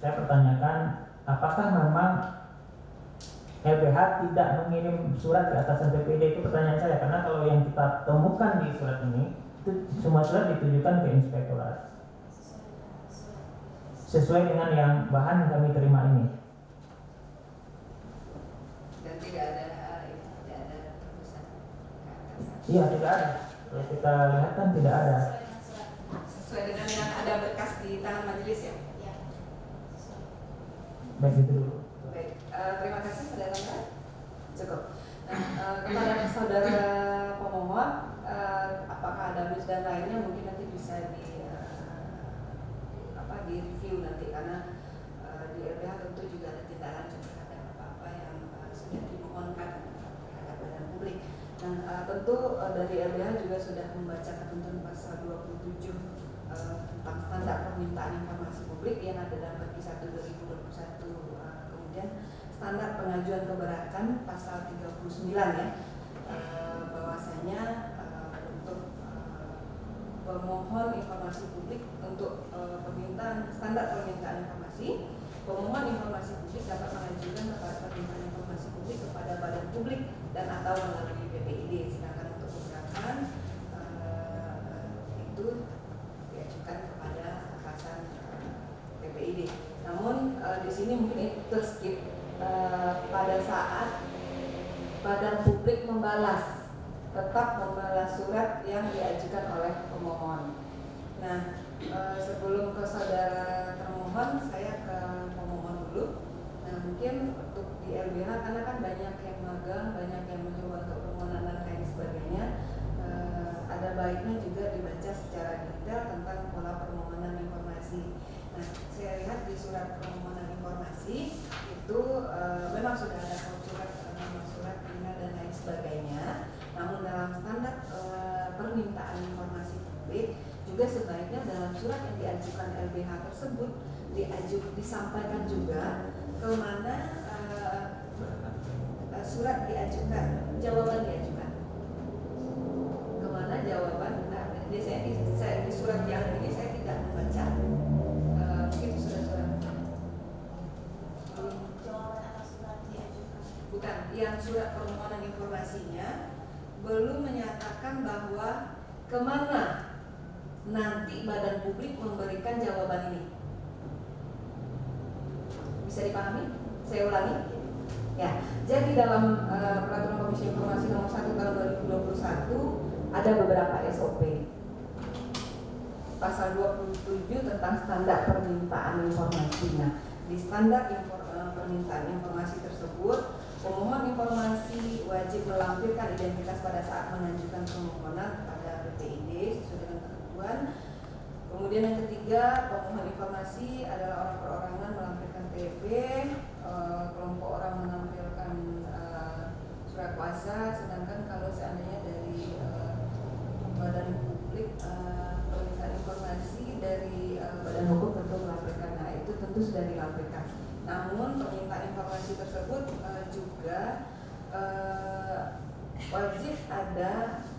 saya pertanyakan apakah memang LBH tidak mengirim surat ke atasan PPID, itu pertanyaan saya, karena kalau yang kita temukan di surat ini itu semua surat ditujukan ke inspektorat sesuai dengan yang bahan yang kami terima ini. Dan tidak ada terusan ke atasan. Iya, tidak ada. Kalau kita lihat kan tidak ada. Sesuai dengan yang ada berkas di tangan majelis ya. Baik, itu dulu. Baik, terima kasih saudara Lambda. Cukup. Nah, kepada saudara pemohon, apakah ada miss dan lainnya mungkin nanti bisa di review nanti, karena di LBH tentu juga ada tindak lanjut terhadap apa-apa yang sudah dimohonkan terhadap badan publik. Dan tentu dari LBH juga sudah membaca ketentuan pasal 27 tentang standar permintaan informasi publik yang ada dalam Pergi 1 2021, kemudian standar pengajuan keberatan pasal 39 ya, bahwasanya untuk pemohon informasi publik untuk permintaan standar permintaan informasi, pemohon informasi publik dapat mengajukan permintaan informasi publik kepada badan publik dan atau melalui PPID, sedangkan untuk keberatan itu diajukan kepada atasan PPID. Namun di sini mungkin itu terskip pada saat badan publik tetap membalas surat yang diajukan oleh pemohon. Nah, sebelum ke saudara termohon, saya ke pemohon dulu. Nah, mungkin untuk di LBH karena kan banyak yang magang, banyak yang mencoba untuk permohonan dan lain sebagainya, ada baiknya juga dibaca secara detail tentang pola permohonan informasi. Nah, saya lihat di surat permohonan informasi itu memang sudah ada nama surat email dan lain sebagainya. Namun dalam standar permintaan informasi publik juga sebaiknya dalam surat yang diajukan LBH tersebut disampaikan juga kemana surat diajukan, jawaban diajukan, kemana jawaban. Nah, saya di surat yang ini saya tidak membaca. Mungkin surat-surat jawaban atas surat diajukan. Bukan, yang surat permohonan informasinya belum menyatakan bahwa kemana nanti badan publik memberikan jawaban ini. Bisa dipahami? Saya ulangi. Ya, jadi dalam Peraturan Komisi Informasi Nomor 1 Tahun 2021 ada beberapa SOP. Pasal 27 tentang standar permintaan informasinya. Di standar permintaan informasi tersebut, pemohon informasi wajib melampirkan identitas pada saat mengajukan permohonan pada PPID sesuai dengan ketentuan. Kemudian yang ketiga, pemohon informasi adalah orang perorangan melampirkan TP, kelompok orang menampilkan surat kuasa, sedangkan kalau seandainya dari badan publik permintaan informasi dari badan hukum tentu melampirkan. Nah, itu tentu sudah dilampirkan. Namun permintaan informasi tersebut juga wajib ada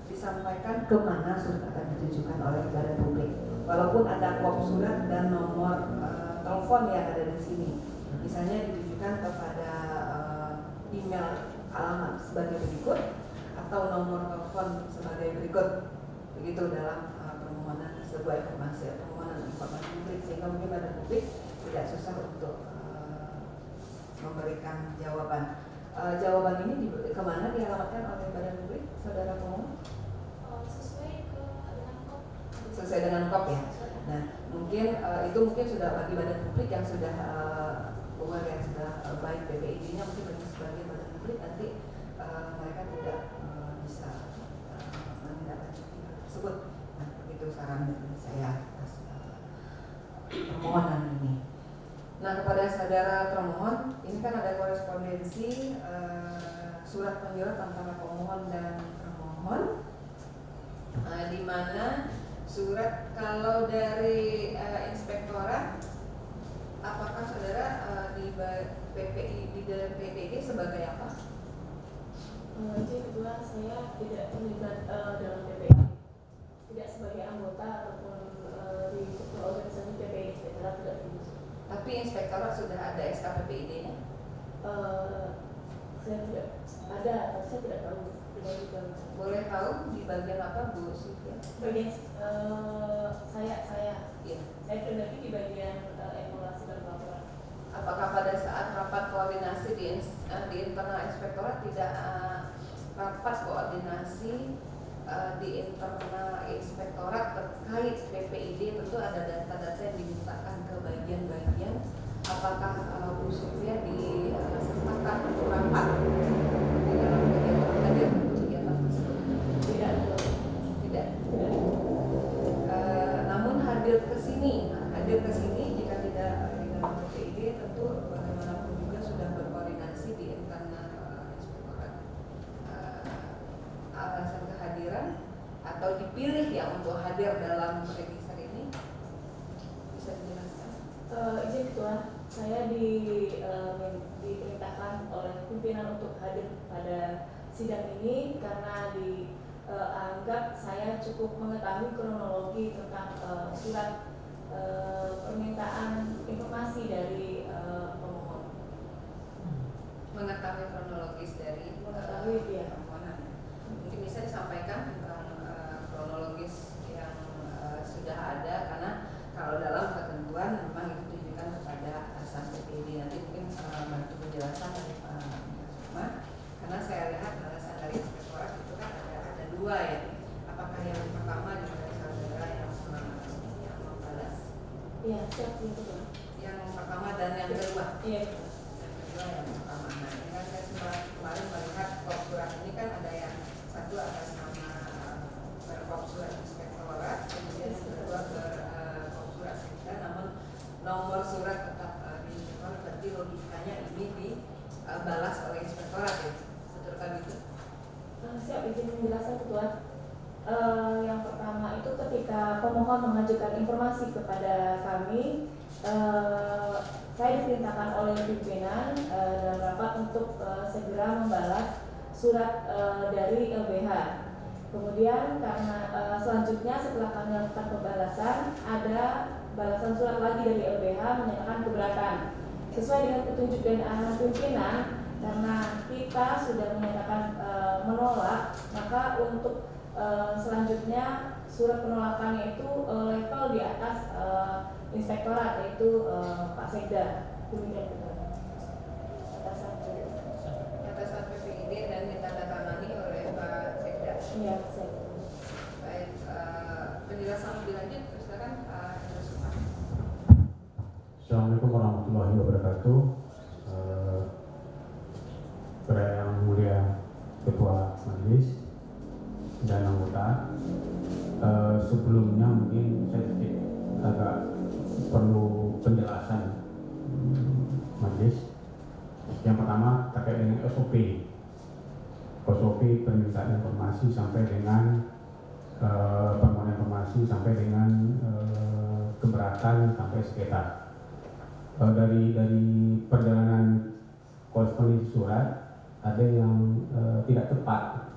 disampaikan kemana surat akan ditujukan oleh badan publik. Walaupun ada kop surat dan nomor telepon yang ada di sini, misalnya ditujukan kepada email alamat sebagai berikut atau nomor telepon sebagai berikut, begitu dalam permohonan sebuah permohonan informasi publik, sehingga mungkin badan publik tidak susah untuk memberikan jawaban. Jawaban ini kemana dialamatkan oleh badan publik, saudara pemohon? Sesuai dengan KOP ya. Nah, mungkin itu mungkin sudah bagi badan publik yang sudah aware, yang sudah baik PPID-nya mungkin bagi sebagai badan publik nanti mereka tidak bisa menindaklanjuti hal tersebut. Nah, begitu saran dari saya atas permohonan ini. Nah, kepada saudara termohon, ini kan ada korespondensi surat menyurat antara pemohon dan termohon, di mana surat kalau dari inspektorat, apakah saudara di PPI di PPID sebagai apa? Jadi kedua saya tidak terlibat dalam PPI, tidak sebagai anggota ataupun di struktur organisasi PPI inspektorat tidak terlibat. Tapi inspektorat sudah ada SKPPID-nya? Saya tidak ada, atau saya tidak tahu. Tidak tahu. Boleh tahu di bagian apa, Bu Sylvia? Bagian saya Iya. Saya pribadi di bagian evaluasi dan laporan. Apakah pada saat rapat koordinasi di internal inspektorat tidak rapat koordinasi di internal inspektorat terkait PPID? Tentu ada data-data yang dimintakan ke bagian-bagian. Apakah Bu Sylvia disertakan untuk rapat di dalam kegiatan tersebut? Tidak. Namun hadir ke sini jika tidak di dalam PPID, tentu bagaimanapun juga sudah berkoordinasi di internal inspektorat. Alasan kehadiran atau dipilih ya untuk hadir dalam register ini bisa dijelaskan? Izin Ketua, saya diperintahkan oleh pimpinan untuk hadir pada sidang ini karena dianggap saya cukup mengetahui kronologi tentang surat permintaan informasi dari pemohon. Mengetahui kronologis dari permohonan. Mungkin bisa disampaikan tentang kronologis yang sudah ada, karena kalau dalam ketentuan memang itu ditujukan kepada atasan PPID. Nanti mungkin bantu penjelasan dari Pak Sukma, karena saya lihat alasan dari inspektorat itu kan ada dua ya. Apakah yang pertama dari saudara yang membalas? Iya, siap Ketua. Yang pertama dan yang kedua? Iya. Yang kedua yang pertama. Nah, ini kan saya kemarin melihat kop surat ini kan ada yang satu atas nama berkop surat inspektorat, kemudian yang kedua berkop surat sekda, namun nomor surat tetap di inspektorat. Berarti logikanya ini dibalas oleh inspektorat ya, betulkah gitu? Siap, izin menjelaskan Ketua. Yang pertama itu ketika pemohon mengajukan informasi kepada kami, saya diperintahkan oleh pimpinan dalam rapat untuk segera membalas surat dari LBH. Kemudian karena selanjutnya setelah kami lakukan pembalasan, ada balasan surat lagi dari LBH menyatakan keberatan. Sesuai dengan petunjuk dan arahan pimpinan, karena kita sudah menyatakan menolak, maka untuk selanjutnya surat penolakannya itu level di atas inspektorat, yaitu Pak Sekda. Demikian Atasan PPID dan ditandatangani oleh Pak Sekda. Iya, saya. Baik, penjelasan lebih lanjut silakan Pak Sukma. Assalamualaikum warahmatullahi wabarakatuh. Kepada yang mulia Ketua Majelis dan anggota, sebelumnya mungkin saya sedikit agak perlu penjelasan Majelis. Yang pertama terkait dengan SOP permintaan informasi sampai dengan permohonan informasi sampai dengan keberatan sampai sengketa. Dari perjalanan korespondensi surat ada yang tidak tepat,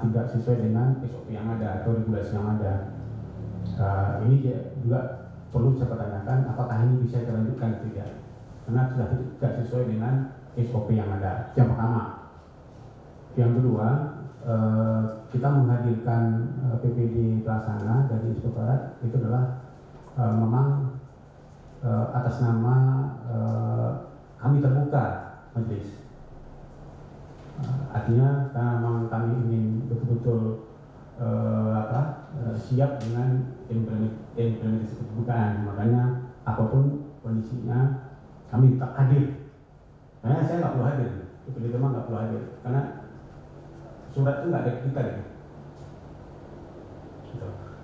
tidak sesuai dengan SOP yang ada atau regulasi yang ada. Ini juga perlu saya pertanyakan, apakah ini bisa dilanjutkan atau tidak? Karena sudah tidak sesuai dengan SOP yang ada. Yang pertama. Yang kedua, kita menghadirkan PPD pelaksana dari inspektorat itu adalah memang atas nama kami terbuka majelis. Artinya karena memang kami ingin betul-betul siap dengan implementasi keterbukaan, makanya apapun kondisinya kami tetap hadir. Karena saya nggak perlu hadir, PPD teman nggak perlu hadir, karena surat itu nggak ada kita gitu.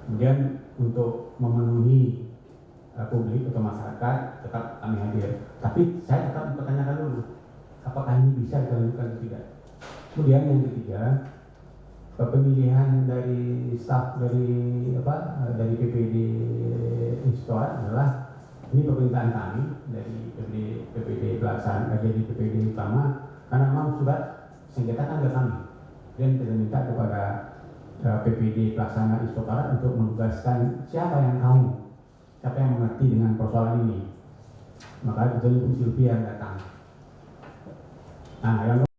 Kemudian untuk memenuhi publik atau masyarakat tetap kami hadir. Tapi saya tetap mempertanyakan dulu, apakah ini bisa dilanjutkan atau tidak. Kemudian yang ketiga, pemilihan dari staf dari PPD Inspektorat adalah ini permintaan kami dari PPD pelaksana, jadi PPD utama, karena memang surat sengketa kan ke kami dan kita minta kepada PPD pelaksana Inspektorat untuk menugaskan siapa yang tahu siapa yang mengerti dengan persoalan ini. Maka betul Bu Sylvia datang. Nah, yang